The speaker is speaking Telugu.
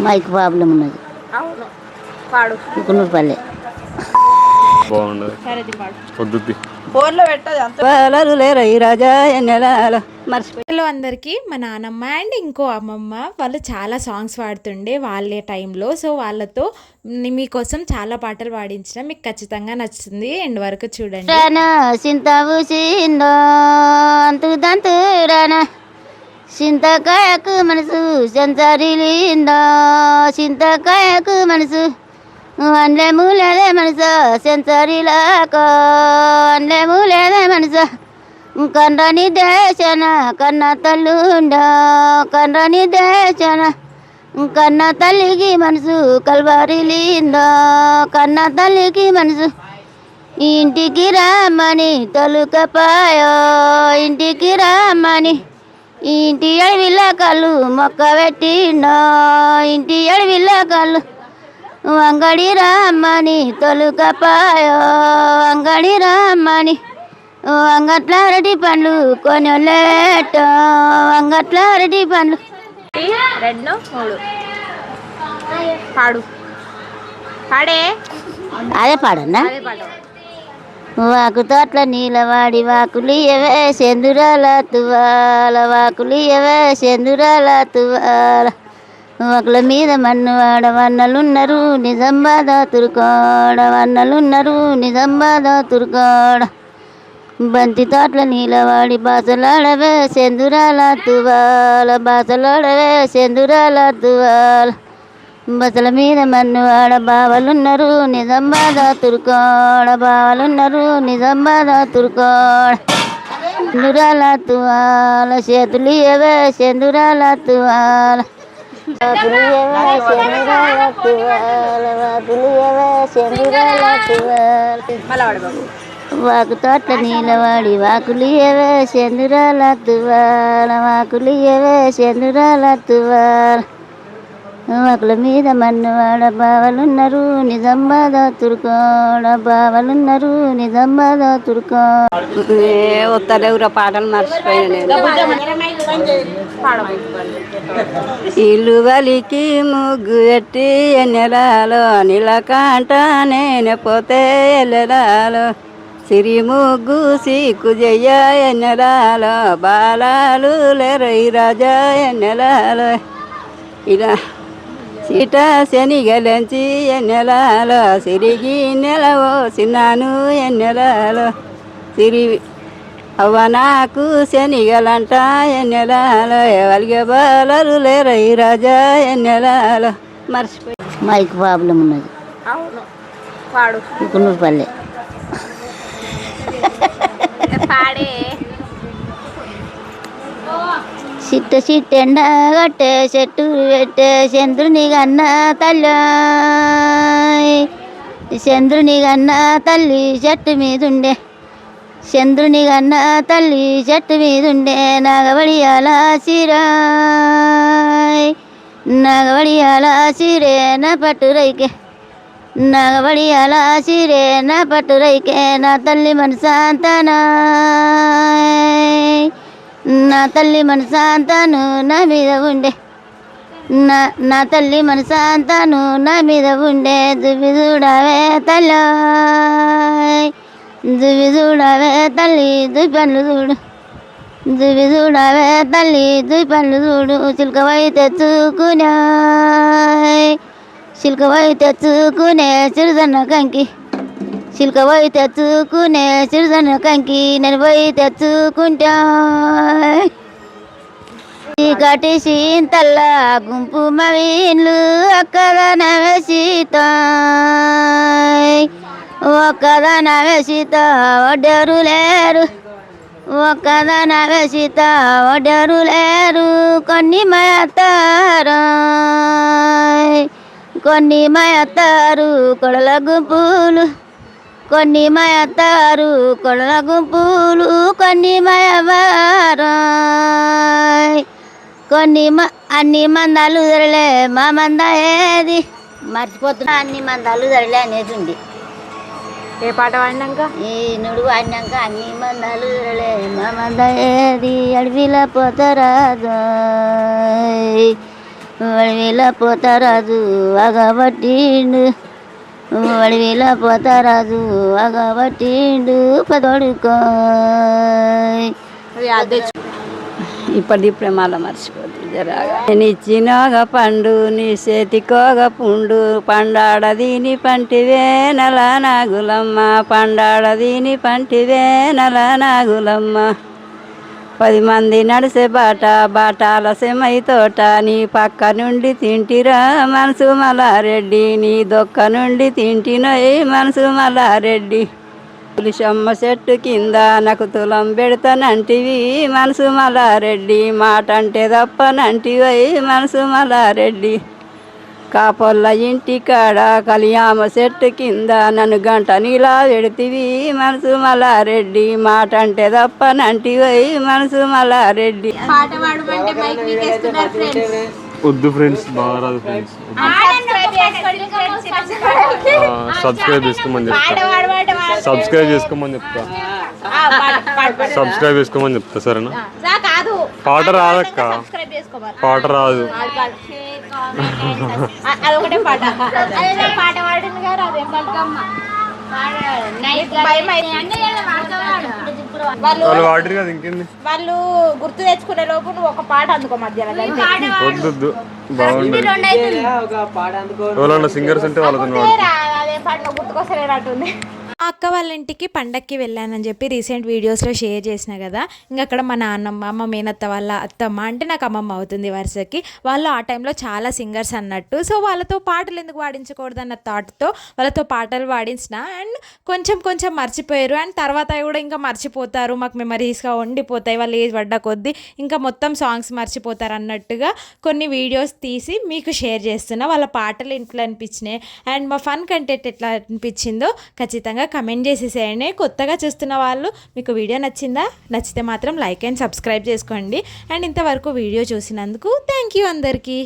మైక్ ప్రాబ్లం ఉన్నది. అవును పాడు. కుకునూరుపల్లె బాగుండదు. పొద్దుద్ది ఫోన్లో పెట్టదు అంత. హలో అందరికీ, మా నానమ్మ అండ్ ఇంకో అమ్మమ్మ వాళ్ళు చాలా సాంగ్స్ పాడుతుండే వాళ్ళే టైంలో. సో వాళ్ళతో మీకోసం చాలా పాటలు పాడించిన, మీకు ఖచ్చితంగా నచ్చుతుంది. ఎండ్ వరకు చూడండి. చింతకాయకు మనసు సెంచరీలిందా, చింతకాయకు మనసు అండ్లేము లేదే మనసు సెంచరీలాకో, అండ్లేము లేదే మనసు కన్నని దేశన కన్న తల్లుండా, కన్నని దేశన కన్న తల్లికి మనసు కల్వరిలిందా, కన్న తల్లికి మనసు ఇంటికి రమ్మని తొలుకపాయో, ఇంటికి రమ్మని ఇంటి అడవిల్ల కళ్ళు మొక్క పెట్టిండో, ఇంటి అడవిల్ల కళ్ళు అంగడి రమ్మని తొలుకపాయో, అంగడి రమ్మని అంగట్ల అరటి పండ్లు కొనలేటో, అంగట్ల అరటి పండ్లు. 2 3 పాడు. పాడే. అదే పాడన్నా. అదే పాడు. వాకు తోట్ల నీలవాడి వాకులు ఎవే సెందురాల తువాల, వాకులు ఎవే సెందురాల తువాల, వాకుల మీద మన్ను వాడ వన్నలున్నారు నిజంబాద తురుకోడ, వన్నలున్నారు నిజంబాద తురుకోడ, బంతి తోట్ల నీలవాడి బాసలాడవే సెందురాల తువాల, బాసలాడవే సెందురాల తువాల, బసల మీద మన్ను ఆడ బావలున్నారు నిజంబాద తురుకోడ, బావలున్నారు నిజంబాద తురుకోడ, సెందురాల తువాల చేతులు ఏవే సెందురాల తువాల, వాకులు ఏవే సెందురాల తువాల, వాకులు ఏవే సెందురాల తువాల, వాకు తోట్ల నీలవాడి వాకులు ఏవే సెందురాల తువాల, వాకులు ఏవే సెందురాల తువాల, వాకుల మీద మన్ను వాడ బావలున్నారు నిజంబాద తురుకోడ, బావలున్నారు నిజంబాద తురుకోడ. ఉత్తరేవుర పాటలు మర్చిపోయాను. ఇల్లు వలికి ముగ్గు ఎట్టి నెలలో నీలకంట నేను పోతే ఎల్లెలాలో, సిరి ముగ్గు సీకు జయ్య ఎన్నెలాలో, బాలాలు లేరై రాజా ఎన్నెలాలో, ఇలా సీట శనిగలంచి ఎన్నెలాలో, సిరిగి నెలవో సిన్నాను ఎన్నెలాలో, సిరి అవ్వ నాకు శనిగలంట ఎన్నెలాలో, వలిగే బాలలు లేరై రాజా ఎన్నెలాలో. మర్చిపోయి మైక్ ప్రాబ్లం ఉన్నది. అవును పాడు. కుకునూరుపల్లె పాడే. చిట్ట చిట్టెండ కట్టే చెట్టు పెట్టే చంద్రుని కన్న తల్లి, చంద్రుని కన్న తల్లి చెట్టు మీదుండే, చంద్రుని కన్న తల్లి చెట్టు మీదుండే, నాగవడియాల సిరా, నాగవడియాల సిరే నా పట్టురైకే, నాగవడియాల సిరే నా పట్టురైకే, నా తల్లి మనసాంతనా, నా తల్లి మనసాంతాను నా మీద ఉండే, నా తల్లి మనసాంతాను నా మీద ఉండే, దువ్వి చూడవే తల్లి, దువ్వి చూడవే తల్లి దువ్వి పండ్లు చూడు, దువ్వి చూడవే తల్లి దువ్వి పండ్లు చూడు, చిలకవై తెచ్చుకునే, చిలకవై తెచ్చుకునే చిరుదన్న కంకి, చిలకవై తెచ్చుకునే చిరుదన్న కంకి, నేను పోయి తెచ్చుకుంటా, చీకటి సీంతల్ల గుంపు మవీన్లు ఒక్కదనవే సీత, ఒక్కదనవే సీత ఒడ్డెరు లేరు, ఒక్కదనవే సీత ఒడ్డెరు లేరు, కొన్ని మయత్తారు, కొన్ని మయత్తారు కొడల గుంపులు, కొన్ని మయత్తారు కొడల గుంపులు, కొన్ని మయవారు, కొన్ని అన్ని మందాలు ధరలే మా మంద ఏది, మర్చిపోతున్నా అన్ని మందాలు ధరలే అనేది ఉంది. ఏ పాట పాడినాక? ఈ నుడు వాడినాక అన్ని మందాలు ధరలే మా మంద ఏది, అడవిలో పోతరాదు వడివేల పోతారాజు అగబట్టిండు వడివేల పోతారాజు అగబట్టిండు పదోడుకోయ్. అది అదే ఇప్పుడే మళ్ళా మర్చిపోతుంది జరాగా. నేను ఇచ్చినోగ పండు నీ చేతికోగ పుండు పండాడదీని పంటివే నల నాగులమ్మ పండాడదీని పంటివే నల నాగులమ్మ 10 మంది నడిసే బాటాల సెమై తోట నీ పక్క నుండి తింటిరా మనసు మల్లారెడ్డి నీ దొక్క నుండి తింటినోయ్ మనసు మల్లారెడ్డి పులిశమ్మ చెట్టు కింద నాకు తులం పెడతానంటివి మనసు మల్లారెడ్డి మాట అంటే తప్పనంటివై మనసు మల్లారెడ్డి కాపొల్ల ఇంటి కాడ కలియామ చెట్టు కింద నన్ను గంట నీలా పెడితివి మనసు మల్లారెడ్డి మాట అంటే తప్పనంటివై మనసు మల్లారెడ్డి. పాట పాడమంటే మైక్ వీకేస్తున్నారు ఫ్రెండ్స్. వద్దు ఫ్రెండ్స్, బాగా రాదు ఫ్రెండ్స్. సబ్స్క్రైబ్ చేసుకోమని చెప్తా, సబ్స్క్రైబ్ చేసుకోమని చెప్తా, సబ్స్క్రైబ్ చేసుకోమని చెప్తా. సరేనా? పాట రాదక్క, పాట రాదు. అదొకటే పాట పాట పాడింది గారు అదేం బతుకమ్మ వాళ్ళు వాడరు కదా, ఇంకేంది. వాళ్ళు గుర్తు తెచ్చుకునే లోపు నువ్వు ఒక పాట అందుకో మధ్యలో. వద్దు, బాగుండదు. ఎవరన్నా సింగర్స్ అంటే వాళ్ళతో అదే పాట గుర్తుకొస్తలేనట్టుంది. మా అక్క వాళ్ళ ఇంటికి పండక్కి వెళ్ళానని చెప్పి రీసెంట్ వీడియోస్లో షేర్ చేసిన కదా. ఇంకా అక్కడ మా నాన్నమ్మ, మా మేనత్త వాళ్ళ అత్తమ్మ అంటే నాకు అమ్మమ్మ అవుతుంది వరుసకి, వాళ్ళు ఆ టైంలో చాలా సింగర్స్ అన్నట్టు. సో వాళ్ళతో పాటలు ఎందుకు పాడించకూడదు అన్న థాట్తో వాళ్ళతో పాటలు పాడించిన. అండ్ కొంచెం మర్చిపోయారు. అండ్ తర్వాత కూడా ఇంకా మర్చిపోతారు, మాకు మెమరీస్గా ఉండిపోతాయి. వాళ్ళు ఏజ్ పడ్డ కొద్దీ ఇంకా మొత్తం సాంగ్స్ మర్చిపోతారు అన్నట్టుగా కొన్ని వీడియోస్ తీసి మీకు షేర్ చేస్తున్నా. వాళ్ళ పాటలు ఇంట్లో అనిపించినాయి అండ్ మా ఫన్ కంటెంట్ ఎట్లా అనిపించిందో ఖచ్చితంగా కమెంట్ చేసేసేయండి. కొత్తగా చూస్తున్న వాళ్ళు మీకు వీడియో నచ్చిందా? నచ్చితే మాత్రం లైక్ అండ్ సబ్స్క్రైబ్ చేసుకోండి. అండ్ ఇంతవరకు వీడియో చూసినందుకు థ్యాంక్ యూ అందరికీ.